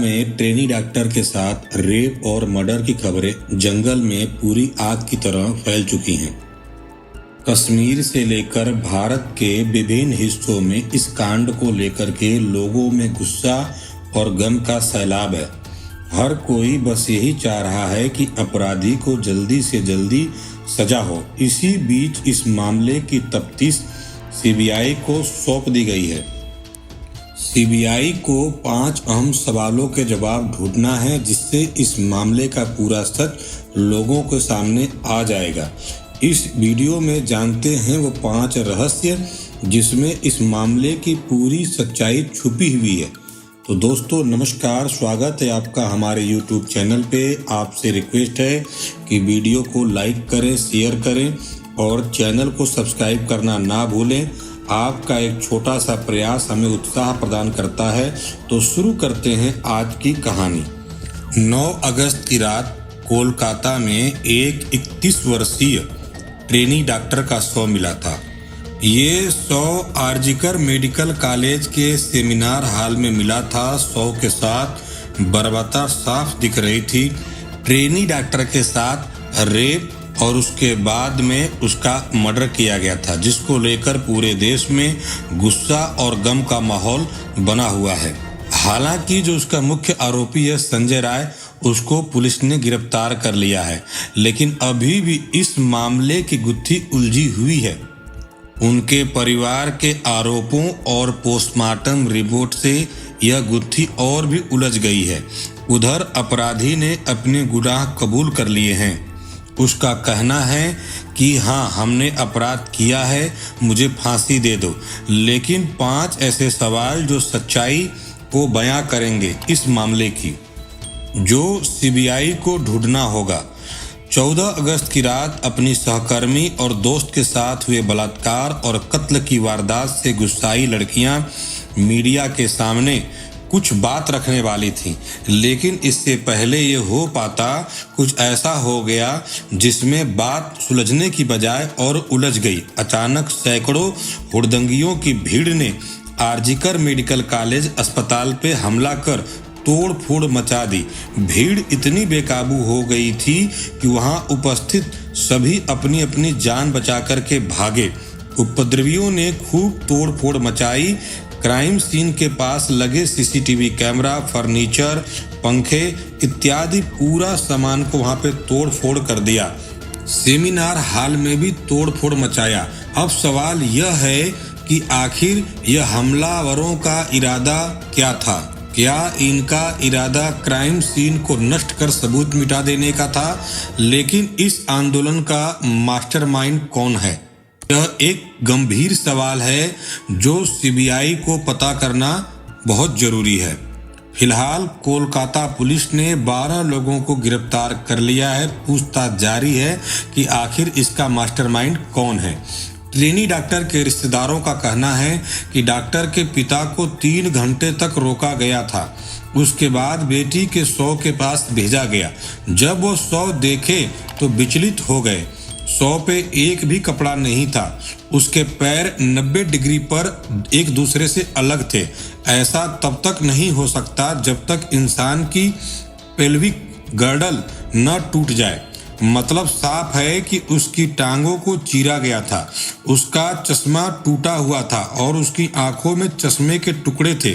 में trainee doctor के साथ रेप और मर्डर की खबरें जंगल में पूरी आग की तरह फैल चुकी हैं। कश्मीर से लेकर भारत के विभिन्न हिस्सों में इस कांड को लेकर के लोगों में गुस्सा और गम का सैलाब है। हर कोई बस यही चाह रहा है कि अपराधी को जल्दी से जल्दी सजा हो। इसी बीच इस मामले की तफ्तीश सीबीआई को सौंप दी गई है। सीबीआई को 5 अहम सवालों के जवाब ढूंढना है, जिससे इस मामले का पूरा सच लोगों के सामने आ जाएगा। इस वीडियो में जानते हैं वो 5 रहस्य जिसमें इस मामले की पूरी सच्चाई छुपी हुई है। तो दोस्तों नमस्कार, स्वागत है आपका हमारे YouTube चैनल पे। आपसे रिक्वेस्ट है कि वीडियो को लाइक करें, शेयर करें और चैनल को सब्सक्राइब करना ना भूलें। आपका एक छोटा सा प्रयास हमें उत्साह प्रदान करता है। तो शुरू करते हैं आज की कहानी। 9 अगस्त की रात कोलकाता में एक 31 वर्षीय ट्रेनी डॉक्टर का शव मिला था। ये शव आरजीकर मेडिकल कॉलेज के सेमिनार हॉल में मिला था। शव के साथ बर्बरता साफ दिख रही थी। ट्रेनी डॉक्टर के साथ रेप और उसके बाद में उसका मर्डर किया गया था, जिसको लेकर पूरे देश में गुस्सा और गम का माहौल बना हुआ है। हालांकि जो उसका मुख्य आरोपी है संजय राय, उसको पुलिस ने गिरफ्तार कर लिया है, लेकिन अभी भी इस मामले की गुत्थी उलझी हुई है। उनके परिवार के आरोपों और पोस्टमार्टम रिपोर्ट से यह गुत्थी और भी उलझ गई है। उधर अपराधी ने अपने गुनाह कबूल कर लिए हैं। उसका कहना है कि हाँ, हमने अपराध किया है, मुझे फांसी दे दो। लेकिन 5 ऐसे सवाल जो सच्चाई को बयां करेंगे इस मामले की, जो सीबीआई को ढूंढना होगा। 14 अगस्त की रात अपनी सहकर्मी और दोस्त के साथ हुए बलात्कार और कत्ल की वारदात से गुस्साई लड़कियां मीडिया के सामने कुछ बात रखने वाली थी, लेकिन इससे पहले ये हो पाता कुछ ऐसा हो गया जिसमें बात सुलझने की बजाय और उलझ गई। अचानक सैकड़ों हुड़दंगियों की भीड़ ने आरजीकर मेडिकल कॉलेज अस्पताल पे हमला कर तोड़ फोड़ मचा दी। भीड़ इतनी बेकाबू हो गई थी कि वहां उपस्थित सभी अपनी अपनी जान बचा कर के भागे। उपद्रवियों ने खूब तोड़ फोड़ मचाई। क्राइम सीन के पास लगे सीसीटीवी कैमरा, फर्नीचर, पंखे इत्यादि पूरा सामान को वहां पे तोड़ फोड़ कर दिया। सेमिनार हॉल में भी तोड़ फोड़ मचाया। अब सवाल यह है कि आखिर यह हमलावरों का इरादा क्या था? क्या इनका इरादा क्राइम सीन को नष्ट कर सबूत मिटा देने का था? लेकिन इस आंदोलन का मास्टरमाइंड कौन है? यह एक गंभीर सवाल है जो सीबीआई को पता करना बहुत जरूरी है। फिलहाल कोलकाता पुलिस ने 12 लोगों को गिरफ्तार कर लिया है। पूछताछ जारी है कि आखिर इसका मास्टरमाइंड कौन है। ट्रेनी डॉक्टर के रिश्तेदारों का कहना है कि डॉक्टर के पिता को 3 घंटे तक रोका गया था। उसके बाद बेटी के शव के पास भेजा गया। जब वो शव देखे तो विचलित हो गए। शव पे एक भी कपड़ा नहीं था। उसके पैर 90 डिग्री पर एक दूसरे से अलग थे। ऐसा तब तक नहीं हो सकता जब तक इंसान की पेल्विक गर्डल न टूट जाए। मतलब साफ है कि उसकी टांगों को चीरा गया था। उसका चश्मा टूटा हुआ था और उसकी आंखों में चश्मे के टुकड़े थे।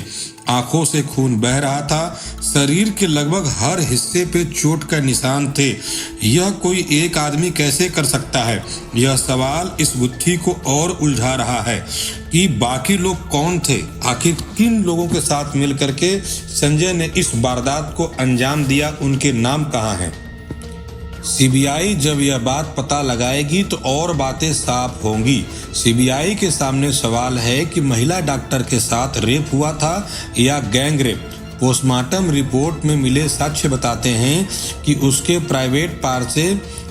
आंखों से खून बह रहा था। शरीर के लगभग हर हिस्से पे चोट का निशान थे। यह कोई एक आदमी कैसे कर सकता है? यह सवाल इस गुत्थी को और उलझा रहा है कि बाकी लोग कौन थे। आखिर किन लोगों के साथ मिलकर के संजय ने इस वारदात को अंजाम दिया? उनके नाम कहाँ हैं? सीबीआई जब यह बात पता लगाएगी तो और बातें साफ होंगी। सीबीआई के सामने सवाल है कि महिला डॉक्टर के साथ रेप हुआ था या गैंग रेप। पोस्टमार्टम रिपोर्ट में मिले साक्ष्य बताते हैं कि उसके प्राइवेट पार्ट से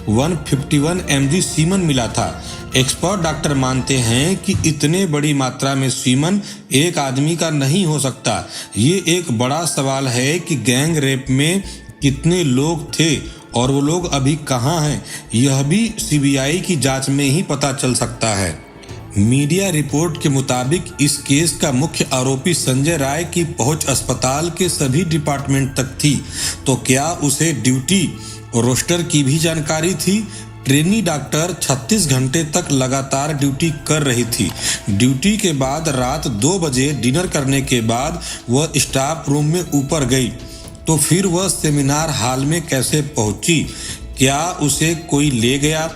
151 mg सीमन मिला था। एक्सपर्ट डॉक्टर मानते हैं कि इतने बड़ी मात्रा में सीमन एक आदमी का नहीं हो सकता। ये एक बड़ा सवाल है कि गैंग रेप में कितने लोग थे और वो लोग अभी कहाँ हैं, यह भी सीबीआई की जांच में ही पता चल सकता है। मीडिया रिपोर्ट के मुताबिक इस केस का मुख्य आरोपी संजय राय की पहुंच अस्पताल के सभी डिपार्टमेंट तक थी, तो क्या उसे ड्यूटी रोस्टर की भी जानकारी थी? ट्रेनी डॉक्टर 36 घंटे तक लगातार ड्यूटी कर रही थी। ड्यूटी के बाद रात 2 बजे डिनर करने के बाद वह स्टाफ रूम में ऊपर गई, तो फिर वह सेमिनार हॉल में कैसे पहुंची? क्या उसे कोई ले गया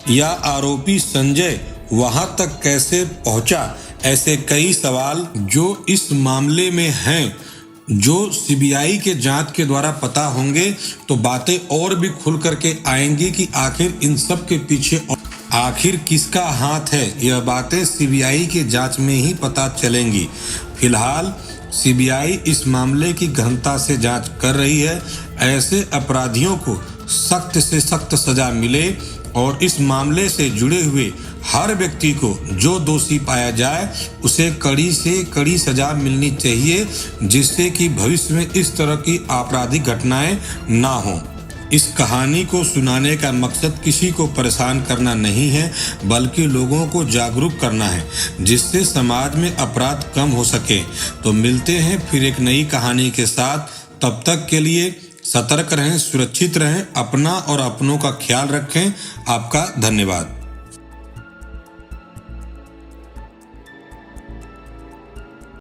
या आरोपी संजय वहां तक कैसे पहुंचा? ऐसे कई सवाल जो इस मामले में हैं, जो सीबीआई के जांच के द्वारा पता होंगे तो बातें और भी खुल करके आएंगी कि आखिर इन सब के पीछे आखिर किसका हाथ है। यह बातें सीबीआई के जांच में ही पता चलेंगी। फिलहाल सीबीआई इस मामले की गहनता से जांच कर रही है। ऐसे अपराधियों को सख्त से सख्त सजा मिले और इस मामले से जुड़े हुए हर व्यक्ति को जो दोषी पाया जाए उसे कड़ी से कड़ी सजा मिलनी चाहिए, जिससे कि भविष्य में इस तरह की आपराधिक घटनाएं ना हो। इस कहानी को सुनाने का मकसद किसी को परेशान करना नहीं है, बल्कि लोगों को जागरूक करना है, जिससे समाज में अपराध कम हो सके। तो मिलते हैं फिर एक नई कहानी के साथ। तब तक के लिए सतर्क रहें, सुरक्षित रहें, अपना और अपनों का ख्याल रखें। आपका धन्यवाद।